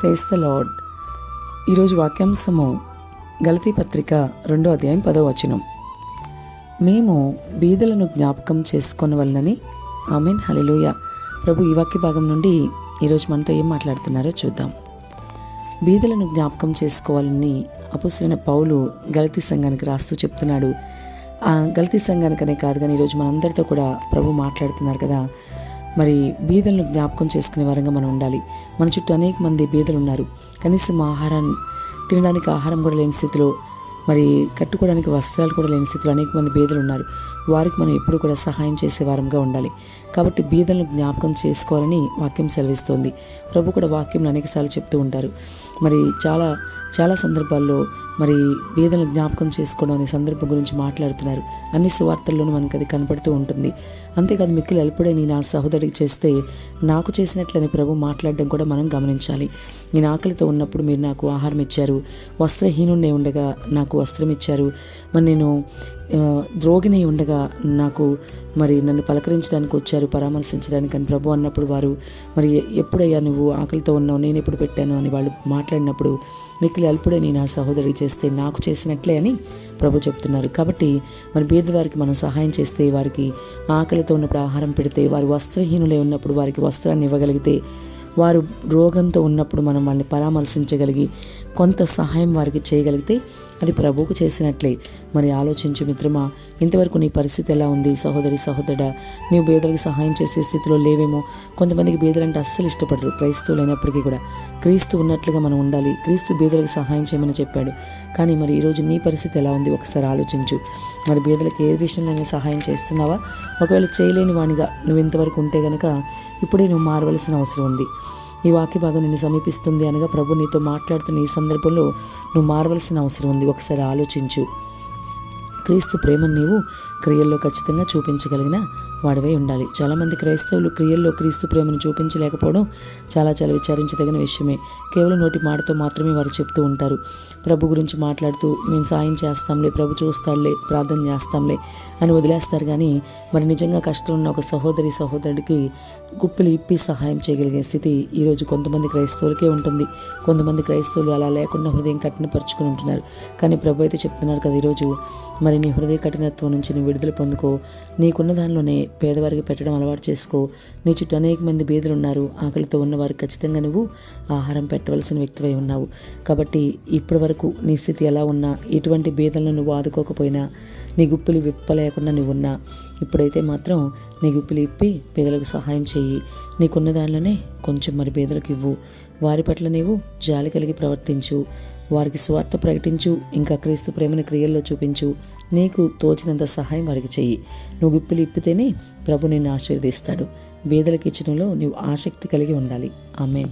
Praise the lord. ఈరోజు వాక్యాంశము గలతీ పత్రిక 2వ అధ్యాయం 10వ వచనం. మేము బీదలను జ్ఞాపకం చేసుకొనవలనని. ఆమేన్, హల్లెలూయా. ప్రభు ఈ వాక్య భాగం నుండి ఈరోజు మనతో ఏం మాట్లాడుతున్నారో చూద్దాం. బీదలను జ్ఞాపకం చేసుకోవాలని అపొస్తలుడైన పౌలు గలతీ సంఘానికి రాస్తూ చెప్తున్నాడు. ఆ గలతీ సంఘానికనే కాదు కానీ ఈరోజు మనందరితో కూడా ప్రభు మాట్లాడుతున్నారు కదా. మరి బీదలను జ్ఞాపకం చేసుకునే వారంగా మనం ఉండాలి. మన చుట్టూ అనేక మంది బీదలు ఉన్నారు. కనీసం తినడానికి ఆహారం కూడా లేని స్థితిలో, మరి కట్టుకోవడానికి వస్త్రాలు కూడా లేని స్థితిలో అనేక మంది బీదలు ఉన్నారు. వారికి మనం ఎప్పుడు కూడా సహాయం చేసే వారంగా ఉండాలి. కాబట్టి బీదలను జ్ఞాపకం చేసుకోవాలని వాక్యం సెలవిస్తోంది. ప్రభు కూడా వాక్యం అనేకసార్లు చెప్తూ ఉంటారు. మరి చాలా సందర్భాల్లో మరి బీదలను జ్ఞాపకం చేసుకోవడం అనే సందర్భం గురించి మాట్లాడుతున్నారు. అన్ని సువార్తల్లోనూ మనకు అది కనపడుతూ ఉంటుంది. అంతేకాదు, మిక్కిలి అల్పుడే నీ నా సహోదరికి చేస్తే నాకు చేసినట్లని ప్రభు మాట్లాడడం కూడా మనం గమనించాలి. నేను ఆకలితో ఉన్నప్పుడు మీరు నాకు ఆహారం ఇచ్చారు, వస్త్రహీనుండే ఉండగా నాకు వస్త్రం ఇచ్చారు, మరి నేను ద్రోగిని ఉండగా నన్ను పలకరించడానికి వచ్చారు, పరామర్శించడానికి అని ప్రభు అన్నప్పుడు వారు మరి ఎప్పుడయ్యా నువ్వు ఆకలితో ఉన్నావు, నేను ఎప్పుడు పెట్టాను అని వాళ్ళు మాట్లాడినప్పుడు మిక్కిలి అల్పుడే నీ నా సహోదరికి చేస్తే నాకు చేసినట్లే అని ప్రభు చెప్తున్నారు. కాబట్టి మరి బీదవారికి మనం సహాయం చేస్తే, వారికి ఆకలితో ఉన్నప్పుడు ఆహారం పెడితే, వారు వస్త్రహీనులై ఉన్నప్పుడు వారికి వస్త్రాన్ని ఇవ్వగలిగితే, వారు రోగంతో ఉన్నప్పుడు మనం వాళ్ళని పరామర్శించగలిగి కొంత సహాయం వారికి చేయగలిగితే అది ప్రభువుకు చేసినట్లే. మరి ఆలోచించు మిత్రమా, ఇంతవరకు నీ పరిస్థితి ఎలా ఉంది? సహోదరుడా, నీవు బీదలకు సహాయం చేసే స్థితిలో లేవేమో. కొంతమందికి బీదలంటే అస్సలు ఇష్టపడరు, క్రైస్తవులైనప్పటికీ కూడా. క్రీస్తు ఉన్నట్లుగా మనం ఉండాలి. క్రీస్తు బీదలకు సహాయం చేయమని చెప్పాడు. కానీ మరి ఈరోజు నీ పరిస్థితి ఎలా ఉంది? ఒకసారి ఆలోచించు. మరి బీదలకు ఏ విషయంలో సహాయం చేస్తున్నావా? ఒకవేళ చేయలేని వానిగా నువ్వు ఇంతవరకు ఉంటే గనక ఇప్పుడే నువ్వు మారవలసిన అవసరం ఉంది. ఈ వాక్య భాగం నిన్ను సమీపిస్తుంది అనగా ప్రభు నీతో మాట్లాడుతున్న ఈ సందర్భంలో నువ్వు మారవలసిన అవసరం ఉంది. ఒకసారి ఆలోచించు. క్రీస్తు ప్రేమను నీవు క్రియల్లో ఖచ్చితంగా చూపించగలిగిన వాడివై ఉండాలి. చాలామంది క్రైస్తవులు క్రియల్లో క్రీస్తు ప్రేమను చూపించలేకపోవడం చాలా విచారించదగిన విషయమే. కేవలం నోటి మాటతో మాత్రమే వారు చెప్తూ ఉంటారు. ప్రభు గురించి మాట్లాడుతూ మేము సాయం చేస్తాంలే, ప్రభు చూస్తాడులే, ప్రార్థన చేస్తాంలే అని వదిలేస్తారు. కానీ మరి నిజంగా కష్టం ఉన్న ఒక సహోదరుడికి గుప్పిలు ఇప్పి సహాయం చేయగలిగే స్థితి ఈరోజు కొంతమంది క్రైస్తవులకే ఉంటుంది. కొంతమంది క్రైస్తవులు అలా లేకుండా హృదయం కఠినపరుచుకుని ఉంటున్నారు. కానీ ప్రభు అయితే చెప్తున్నారు కదా, ఈరోజు మరి నీ హృదయ కఠినత్వం నుంచి నువ్వు విడుదల పొందుకో. నీకున్న దానిలోనే పేదవారికి పెట్టడం అలవాటు చేసుకో. నీ చుట్టూ అనేక మంది బీదలు ఉన్నారు. ఆకలితో ఉన్నవారికి ఖచ్చితంగా నువ్వు ఆహారం పెట్టవలసిన వ్యక్తివై ఉన్నావు. కాబట్టి ఇప్పటి వరకు నీ స్థితి ఎలా ఉన్నా, ఎటువంటి బీదలను నువ్వు ఆదుకోకపోయినా, నీ గుప్పిలు విప్పలేకుండా నువ్వు ఉన్నా, ఇప్పుడైతే మాత్రం నీ గుప్పిలు ఇప్పి పేదలకు సహాయం చేయి. నీకున్న దానిలోనే కొంచెం మరి పేదలకు ఇవ్వు. వారి పట్ల నీవు జాలి కలిగి ప్రవర్తించు. వారికి స్వార్థ ప్రకటించు. ఇంకా క్రీస్తు ప్రేమను క్రియల్లో చూపించు. నీకు తోచినంత సహాయం వారికి చెయ్యి. నువ్వు గుప్పిలు ఇప్పితేనే ప్రభు నిన్ను ఆశీర్వదిస్తాడు. బీదలకు ఇచ్చడంలో నీవు ఆసక్తి కలిగి ఉండాలి. ఆమేన్.